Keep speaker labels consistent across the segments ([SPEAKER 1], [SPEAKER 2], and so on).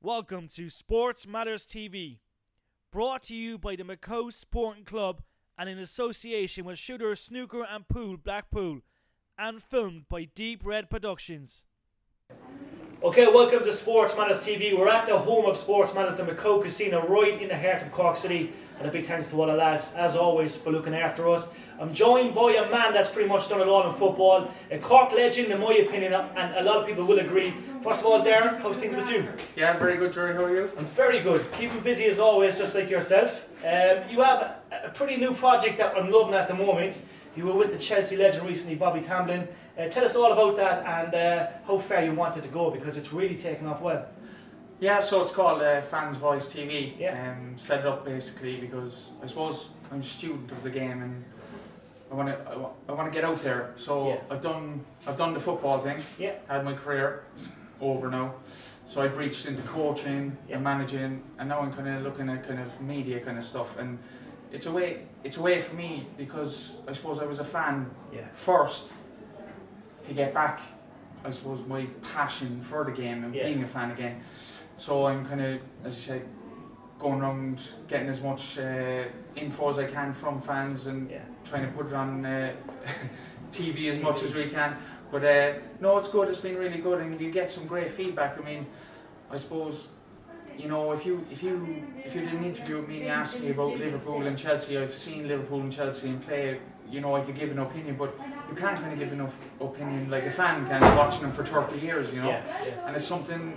[SPEAKER 1] Welcome to Sports Matters TV, brought to you by the Cobh Sporting Club and in association with Shooter Snooker and Pool Blackpool, and filmed by Deep Red Productions. Okay, welcome to Sports Matters TV. We're at the home of Sports Matters, the Cobh Casino, right in the heart of Cork City. And a big thanks to all the lads, as always, for looking after us. I'm joined by a man that's pretty much done it all in football, a Cork legend, in my opinion, and a lot of people will agree. First of all, Darren, how's things with you?
[SPEAKER 2] Yeah, very good, Jerry. How are you?
[SPEAKER 1] I'm very good. Keeping busy as always, just like yourself. You have a pretty new project that I'm loving at the moment. You were with the Chelsea legend recently, Bobby Tamblyn. Tell us all about that and how far you wanted to go, because it's really taken off well.
[SPEAKER 2] Yeah, so it's called Fans Voice TV.
[SPEAKER 1] Yeah.
[SPEAKER 2] Set it up basically because I suppose I'm a student of the game and I want to get out there. So
[SPEAKER 1] Yeah.
[SPEAKER 2] I've done the football thing.
[SPEAKER 1] Yeah.
[SPEAKER 2] Had my career. It's over now. So I breached into coaching and managing, and now I'm kind of looking at kind of media kind of stuff. And it's a way for me because I suppose I was a fan first to get back, I suppose, my passion for the game and being a fan again. So I'm kind of, as you said, going around getting as much info as I can from fans and trying to put it on TV as much as we can. But no, it's good. It's been really good, and you get some great feedback. I mean, I suppose, you know, if you did an interview with me and you asked me about Liverpool and Chelsea, I've seen Liverpool and Chelsea in play. You know, I could give an opinion, but you can't kind of give enough opinion like a fan can, watching them for 30 years. You know, and it's something.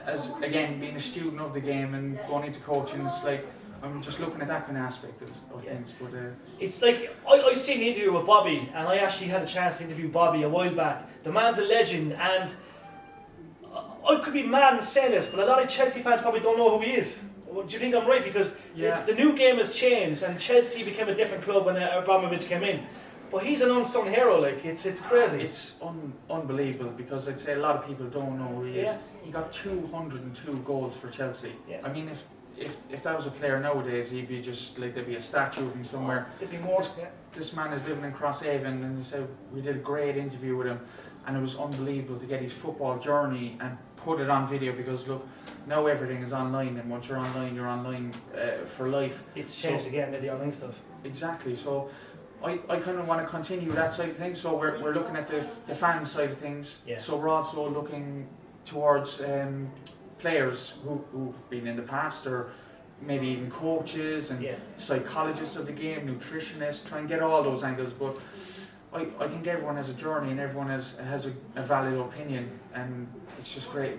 [SPEAKER 2] As again, being a student of the game and going into coaching, it's like I'm just looking at that kind of aspect of things. But
[SPEAKER 1] it's like I seen the interview with Bobby, and I actually had a chance to interview Bobby a while back. The man's a legend, and I could be mad and say this, but a lot of Chelsea fans probably don't know who he is. Do you think I'm right? Because it's the new game has changed, and Chelsea became a different club when Abramovich came in. But he's an unsung hero, like it's crazy.
[SPEAKER 2] It's unbelievable, because I'd say a lot of people don't know who he is. He got 202 goals for Chelsea. I mean, if that was a player nowadays, he'd be just like, there'd be a statue of him somewhere.
[SPEAKER 1] There'd be more.
[SPEAKER 2] This man is living in Crosshaven, and he said we did a great interview with him, and it was unbelievable to get his football journey and put it on video, because look, now everything is online, and once you're online for life.
[SPEAKER 1] It's changed again with the online stuff.
[SPEAKER 2] Exactly. So I kind of want to continue that side of things. So we're looking at the fan side of things. So we're also looking towards players who've been in the past, or maybe even coaches and psychologists of the game, nutritionists, try and get all those angles. But I think everyone has a journey, and everyone has a valid opinion, and it's just great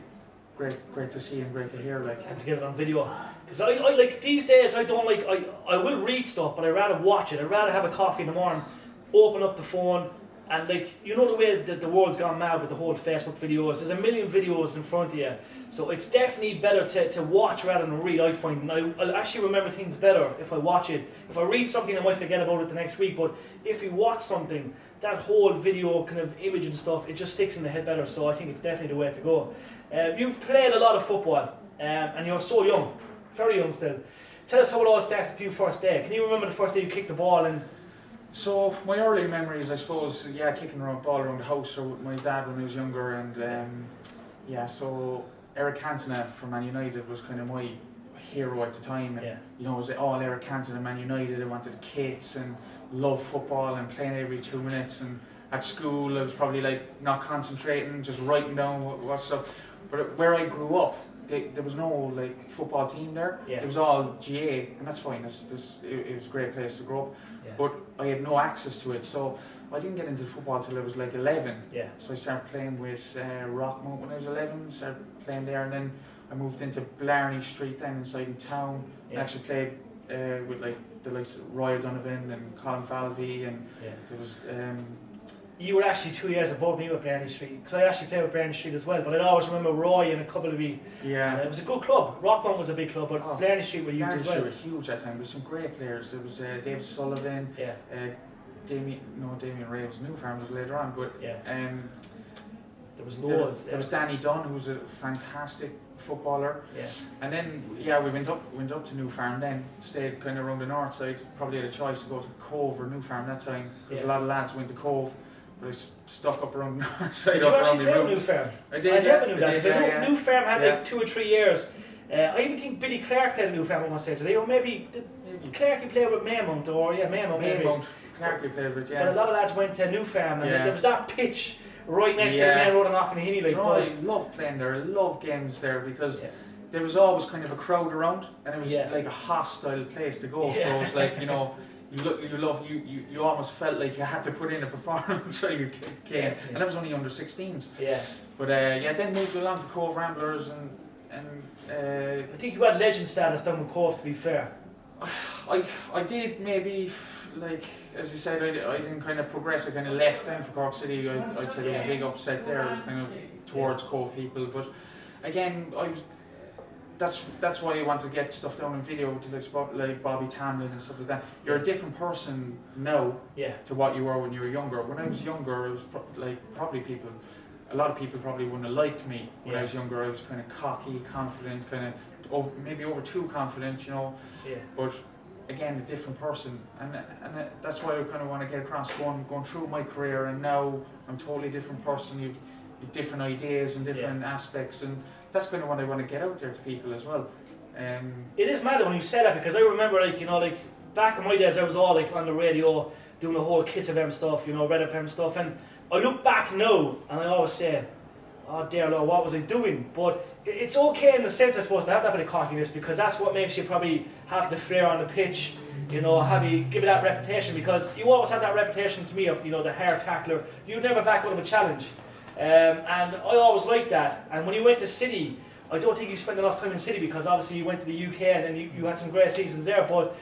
[SPEAKER 2] to see and great to hear, like,
[SPEAKER 1] and to get it on video. Because I like these days, I don't like, I will read stuff, but I'd rather watch it. I'd rather have a coffee in the morning, open up the phone, and like, you know the way that the world's gone mad with the whole Facebook videos. There's a million videos in front of you, so it's definitely better to watch rather than read, I find. And I'll actually remember things better if I watch it. If I read something, I might forget about it the next week, but if you watch something, that whole video kind of image and stuff, it just sticks in the head better. So I think it's definitely the way to go. You've played a lot of football, and you're so young, very young still. Tell us how it all started for you first day. Can you remember the first day you kicked the ball? And
[SPEAKER 2] so my early memories, I suppose, kicking the ball around the house, or with my dad when I was younger, and so Eric Cantona from Man United was kind of my hero at the time. And, you know, it was all Eric Cantona, Man United. I wanted kits and loved football and playing every 2 minutes. And at school, I was probably like not concentrating, just writing down what stuff. But where I grew up, there was no like football team there. It was all GA, and that's fine. It was a great place to grow up. But I had no access to it, so I didn't get into football till I was like 11. So I started playing with Rockmount when I was 11. Started playing there, and then I moved into Blarney Street then inside in town. I actually played with like the likes of Roy O'Donovan and Colin Falvey, and there was.
[SPEAKER 1] You were actually 2 years above me with Blarney Street, because I actually played with Blarney Street as well. But I'd always remember Roy and a couple of you.
[SPEAKER 2] It
[SPEAKER 1] was a good club. Rockmount was a big club, but Blarney Street were huge as well.
[SPEAKER 2] Blarney Street were huge at that time. There was some great players. There was David Sullivan. Damien Ray was New Farmers later on, but
[SPEAKER 1] there was loads.
[SPEAKER 2] There was Danny Dunn, who was a fantastic footballer. And then we went up to New Farm. Then stayed kind of around the north side. Probably had a choice to go to Cobh or New Farm that time, because a lot of lads went to Cobh. but I stuck up around the
[SPEAKER 1] Did you actually play with New Ferm?
[SPEAKER 2] I did.
[SPEAKER 1] I never knew that, because I know
[SPEAKER 2] yeah.
[SPEAKER 1] New Ferm had like 2 or 3 years. I even think Billy Clark played at New Ferm, I must say today, or maybe Clark played with Maymount, or Maymount.
[SPEAKER 2] Clark played with,
[SPEAKER 1] But a lot of lads went to New Ferm, and there was that pitch right next to the main road in Knocknahinny. Like,
[SPEAKER 2] I love playing there. I love games there because there was always kind of a crowd around, and it was like a hostile place to go. So it's like, you know, you almost felt like you had to put in a performance so you came, and that was only under 16s. But then moved along to Cobh Ramblers, and
[SPEAKER 1] I think you had legend status down with Cobh, to be fair.
[SPEAKER 2] I did maybe, like, as you said, I didn't kind of progress. I kind of left then for Cork City. I'd say there was a big upset there, kind of towards Cobh people. But again, that's why I wanted to get stuff down in video to like Bobby Tamlin and stuff like that. You're a different person now to what you were when you were younger. When I was younger, it was a lot of people probably wouldn't have liked me when I was younger. I was kind of cocky, confident, kind of maybe over too confident, you know. But again, a different person, and that's why I kind of want to get across going through my career. And now I'm a totally different person. You've different ideas and different aspects, and that's kind of what I want to get out there to people as well.
[SPEAKER 1] It is mad when you say that, because I remember, like, you know, like back in my days, I was all like on the radio doing the whole Kiss FM stuff, you know, Red FM stuff, and I look back now and I always say, oh dear Lord, what was I doing? But it's okay in the sense, I suppose, to have that bit of cockiness, because that's what makes you probably have the flair on the pitch, you know, give it that reputation, because you always had that reputation to me of, you know, the hard tackler. You'd never back out of a challenge. And I always liked that. And when you went to City, I don't think you spent enough time in City, because obviously you went to the UK and then you had some great seasons there. But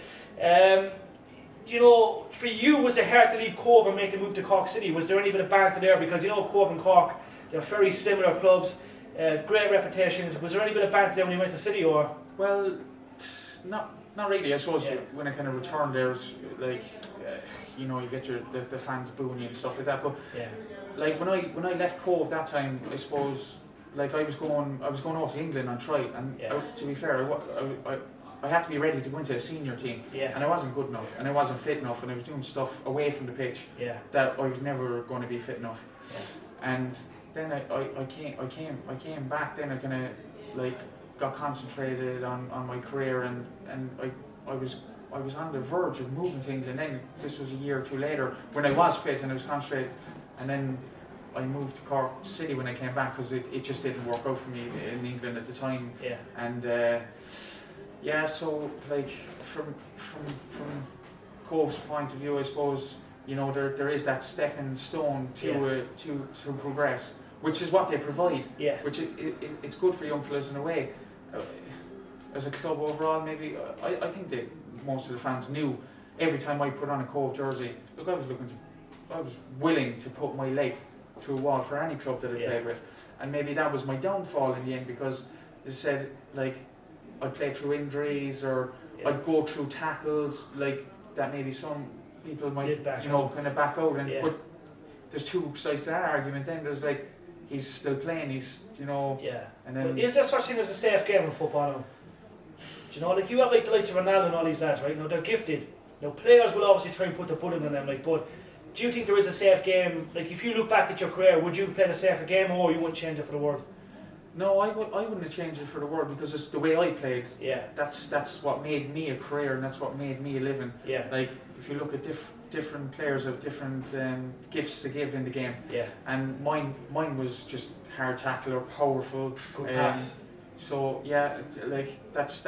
[SPEAKER 1] you know, for you, was it hard to leave Cobh and make the move to Cork City? Was there any bit of banter there? Because, you know, Cobh and Cork, they're very similar clubs, great reputations. Was there any bit of banter there when you went to City, or?
[SPEAKER 2] Well, not really. I suppose when I kind of returned there, it was like, you know, you get the fans booing you and stuff like that. But like when I left Cobh that time, I suppose, like I was going off to England on trial, and to be fair, I had to be ready to go into a senior team, and I wasn't good enough, and I wasn't fit enough, and I was doing stuff away from the pitch that I was never going to be fit enough. And then I came back. Then I kind of like got concentrated on my career, and I was on the verge of moving to England. Then this was a year or two later when I was fit and I was concentrated, and then I moved to Cork City when I came back, because it just didn't work out for me in England at the time. And so like from Cobh's point of view, I suppose, you know, there is that stepping stone to progress, which is what they provide. Which it's good for young fellas in a way. As a club overall, maybe I think that most of the fans knew every time I put on a Cobh jersey, look, I was willing to put my leg to a wall for any club that I played with, and maybe that was my downfall in the end, because it said, like, I'd play through injuries, or I'd go through tackles like that. Maybe some people might, you know, kind of back out, and but there's two sides to that argument. Then there's like, he's still playing, he's, you know, and then
[SPEAKER 1] but is there such thing as a safe game in football now? Do you know, like, you have like the likes of Ronaldo and all these lads, right? Now they're gifted. Now players will obviously try and put the bullet in them, like, but do you think there is a safe game? Like, if you look back at your career, would you have played a safer game, or you wouldn't change it for the world?
[SPEAKER 2] No, I wouldn't have changed it for the world, because it's the way I played. That's what made me a career, and that's what made me a living. Like, if you look at different players have different gifts to give in the game. And mine was just hard tackler, powerful,
[SPEAKER 1] good pass.
[SPEAKER 2] So like that's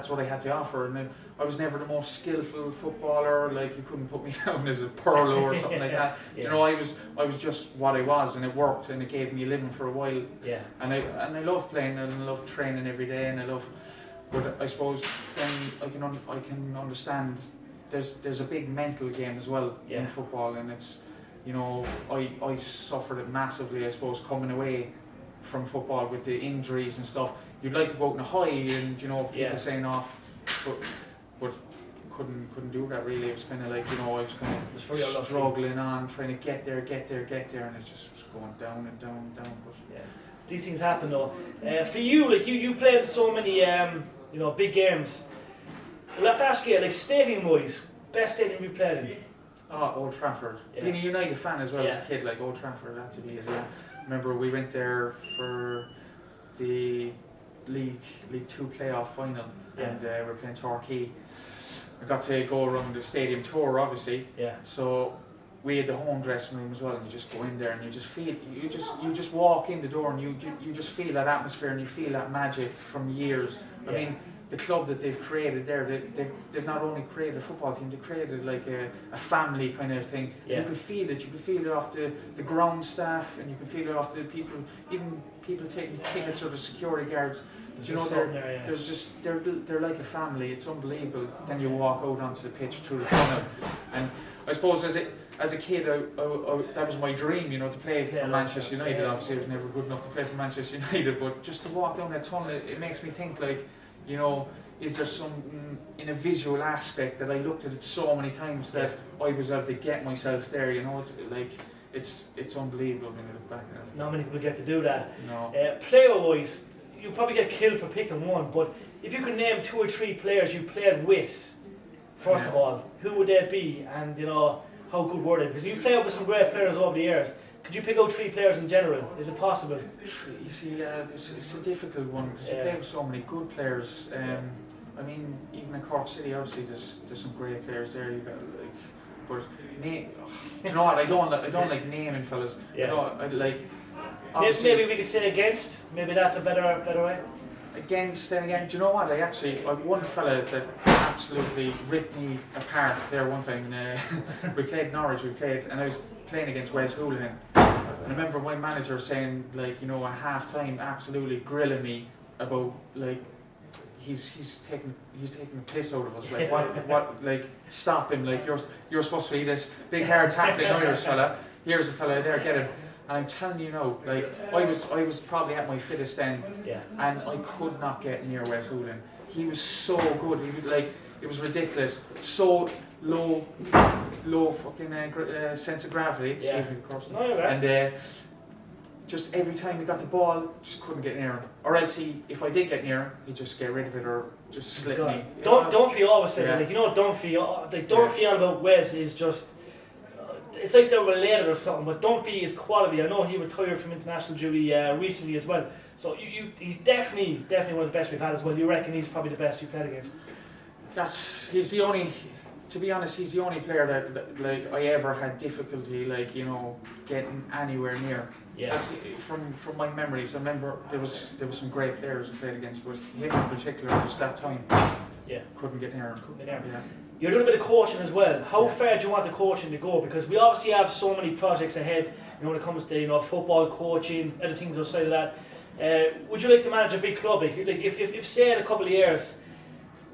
[SPEAKER 2] what I had to offer, and I was never the most skillful footballer. Like, you couldn't put me down as a Perlo or something like that. You know, I was just what I was, and it worked, and it gave me a living for a while. And I love playing, and I love training every day, and I love. But I suppose then I can understand. There's a big mental game as well in football, and it's, you know, I suffered it massively, I suppose, coming away from football with the injuries and stuff. You'd like to go out on a high, and, you know, people saying off, but couldn't do that really. It was kind of like, you know, I was kind of struggling on, trying to get there, and it just was going down and down and down. But
[SPEAKER 1] these things happen though. For you, like, you played so many you know, big games. We'll have to ask you, like, stadium wise, best stadium you played in?
[SPEAKER 2] Oh, Old Trafford. Being a United fan as well as a kid, like Old Trafford had to be it. Yeah. Remember we went there for the League 2 playoff final, and we were playing Torquay. I got to go around the stadium tour, obviously.
[SPEAKER 1] Yeah.
[SPEAKER 2] So we had the home dressing room as well, and you just go in there and you just feel, you just walk in the door and you just feel that atmosphere and you feel that magic from years. I mean, the club that they've created there, they've not only created a football team, they created like a family kind of thing. Yeah. You could feel it. You could feel it off the ground staff, and you could feel it off the people, even people taking tickets or the security guards. You know, there's just they're like a family. It's unbelievable. Then you walk out onto the pitch through the tunnel, and I suppose as a kid, that was my dream, you know, to play for Manchester United. Obviously, I was never good enough to play for Manchester United, but just to walk down that tunnel, it makes me think, like, you know, is there something in a visual aspect that I looked at it so many times that I was able to get myself there, you know, it's unbelievable when you look back at it.
[SPEAKER 1] Not many people get to do that.
[SPEAKER 2] No.
[SPEAKER 1] Player-wise, you probably get killed for picking one, but if you could name 2 or 3 players you played with, first of all, who would they be, and, you know, how good were they? Because you played with some great players over the years. Could you pick out 3 players in general? Is it possible?
[SPEAKER 2] You see, it's a difficult one because you play with so many good players. I mean, even in Cork City, obviously, there's some great players there. You got but do you know what? I don't like naming fellas. I like.
[SPEAKER 1] Maybe we could say against. Maybe that's a better way.
[SPEAKER 2] Against, then again, do you know what? I one fella that absolutely ripped me apart there one time. We played Norwich. And I was playing against Wes Hoolihan. And I remember my manager saying, like, you know, at half time, absolutely grilling me about, like, he's taking the piss out of us. Like, what, like, stop him. Like, you're supposed to be this big hard tackling Irish fella. Here's a fella there, get him. And I'm telling you now, like, I was probably at my fittest then, and I could not get near Wes Hoolihan. He was so good. He was like, it was ridiculous. So low fucking sense of gravity. Excuse me, of course.
[SPEAKER 1] No, you're right.
[SPEAKER 2] And just every time he got the ball, just couldn't get near him. Or else if I did get near him, he'd just get rid of it or just slip me.
[SPEAKER 1] Dunphy always says it. Like, you know, Dunphy about Wes is just. It's like they're related or something, but Dunphy is quality. I know he retired from international duty recently as well. So he's definitely one of the best we've had as well. You reckon he's probably the best you played against?
[SPEAKER 2] He's the only. To be honest, he's the only player that like I ever had difficulty, like, you know, getting anywhere near. Yeah. That's from my memories. I remember there was some great players I played against, but him in particular, just that time. Yeah. Couldn't get near him. Yeah.
[SPEAKER 1] You're doing a bit of coaching as well. How far do you want the coaching to go? Because we obviously have so many projects ahead, you know, when it comes to, you know, football, coaching, other things outside of that. Would you like to manage a big club? Like if say in a couple of years,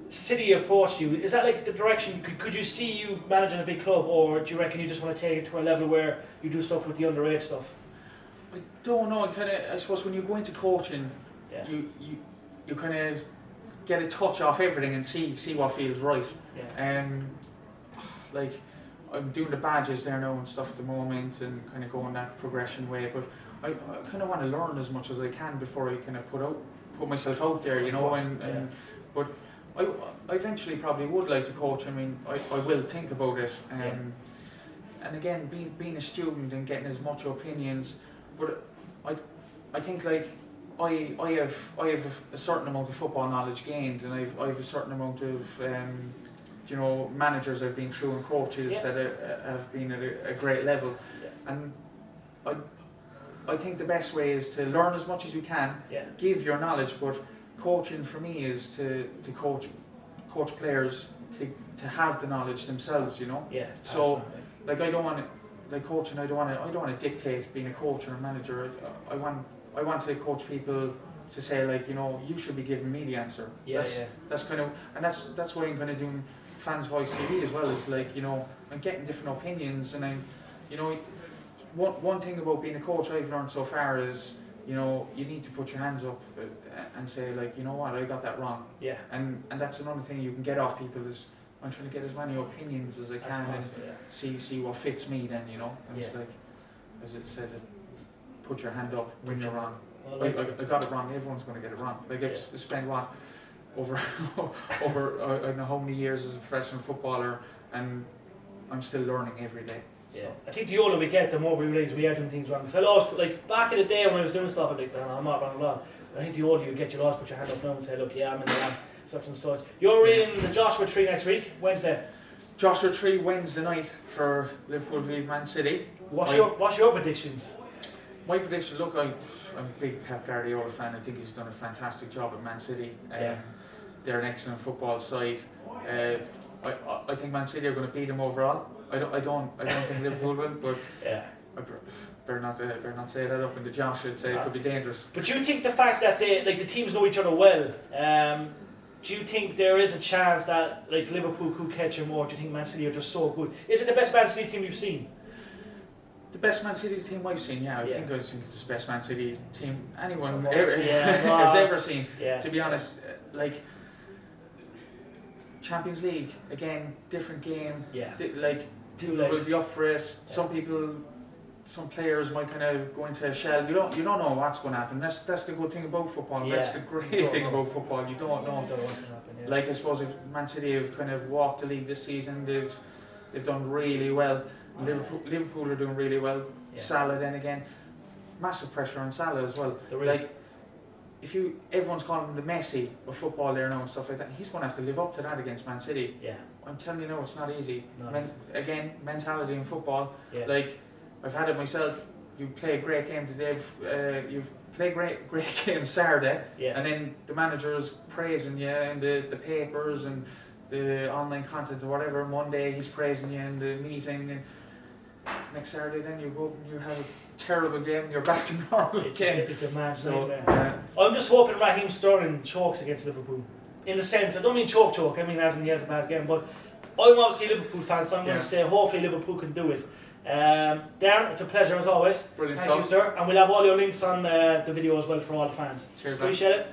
[SPEAKER 1] City approached you, is that like the direction? Could you see you managing a big club, or do you reckon you just want to take it to a level where you do stuff with the underage stuff?
[SPEAKER 2] I don't know. I suppose when you go into coaching, you kind of get a touch off everything and see what feels right. Like, I'm doing the badges there now and stuff at the moment and kind of going that progression way, but I kind of want to learn as much as I can before I kind of put myself out there, you know. But I eventually probably would like to coach. I mean, I will think about it. And again, being a student and getting as much opinions, but I think, like, I have a certain amount of football knowledge gained, and I have a certain amount of you know, managers I've been through and coaches that have been at a great level, and I think the best way is to learn as much as you can, give your knowledge, but coaching for me is to coach players to have the knowledge themselves, you know. So like, I don't want to, like, coaching, I don't want to dictate being a coach or a manager. I want to coach people to say, like, you know, you should be giving me the answer. That's kind of, and that's what I'm kind of doing Fans Voice TV as well, is, like, you know, I'm getting different opinions, and I'm, you know, one thing about being a coach I've learned so far is, you know, you need to put your hands up and say, like, you know what, I got that wrong. And that's another thing you can get off people, is I'm trying to get as many opinions as I can and see what fits me then, you know. And it's like, as it said, put your hand up when you're wrong. Well, I got it wrong. Everyone's going to get it wrong. Like, I've spent over I don't know how many years as a professional footballer, and I'm still learning every day.
[SPEAKER 1] Yeah, I think the older we get, the more we realise we are doing things wrong. Because I always, like, back in the day when I was doing stuff, I'd be like, I'm not wrong, blah. I think the older you get, you'll always put your hand up now and say, look, yeah, I'm in the wrong, such and such. You're in the Joshua Tree next week, Wednesday.
[SPEAKER 2] Joshua Tree Wednesday night for Liverpool v Man City.
[SPEAKER 1] What's your predictions?
[SPEAKER 2] My prediction, look, I'm a big Pep Guardiola fan. I think he's done a fantastic job at Man City. They're an excellent football side. I think Man City are going to beat them overall. I don't think Liverpool will, but I better not say that up in the Josh. I'd say it could be dangerous.
[SPEAKER 1] But do you think the fact that the teams know each other well, do you think there is a chance that like Liverpool could catch them, or do you think Man City are just so good? Is it the best Man City team you've seen?
[SPEAKER 2] The best Man City team I've seen, I think it's the best Man City team anyone has ever seen. To be honest, like Champions League again, different game. Like people will be up for it. Some players might kind of go into a shell. You don't know what's going to happen. That's the good thing about football. That's the great thing about football. You don't know.
[SPEAKER 1] What's going to happen.
[SPEAKER 2] Like I suppose if Man City have kind of walked the league this season, they've done really well. Liverpool are doing really well. Salah then again, massive pressure on Salah as well. Like everyone's calling him the Messi of football there now and stuff like that. He's going to have to live up to that against Man City. I'm telling you now, it's not easy. Again, mentality in football. Like I've had it myself. You play a great game today. You play a great game Saturday, and then the manager's praising you in the papers and the online content or whatever. Monday he's praising you in the meeting, and next Saturday then you go and you have a terrible game and you're back to normal again.
[SPEAKER 1] It's a mad nightmare. I'm just hoping Raheem Sterling chokes against Liverpool. In the sense, I don't mean choke, I mean as in he has a bad game, but I'm obviously a Liverpool fan, so I'm going to say hopefully Liverpool can do it. Darren, it's a pleasure as always.
[SPEAKER 2] Brilliant
[SPEAKER 1] Thank you, sir. And we'll have all your links on the video as well for all the fans.
[SPEAKER 2] Cheers,
[SPEAKER 1] appreciate it.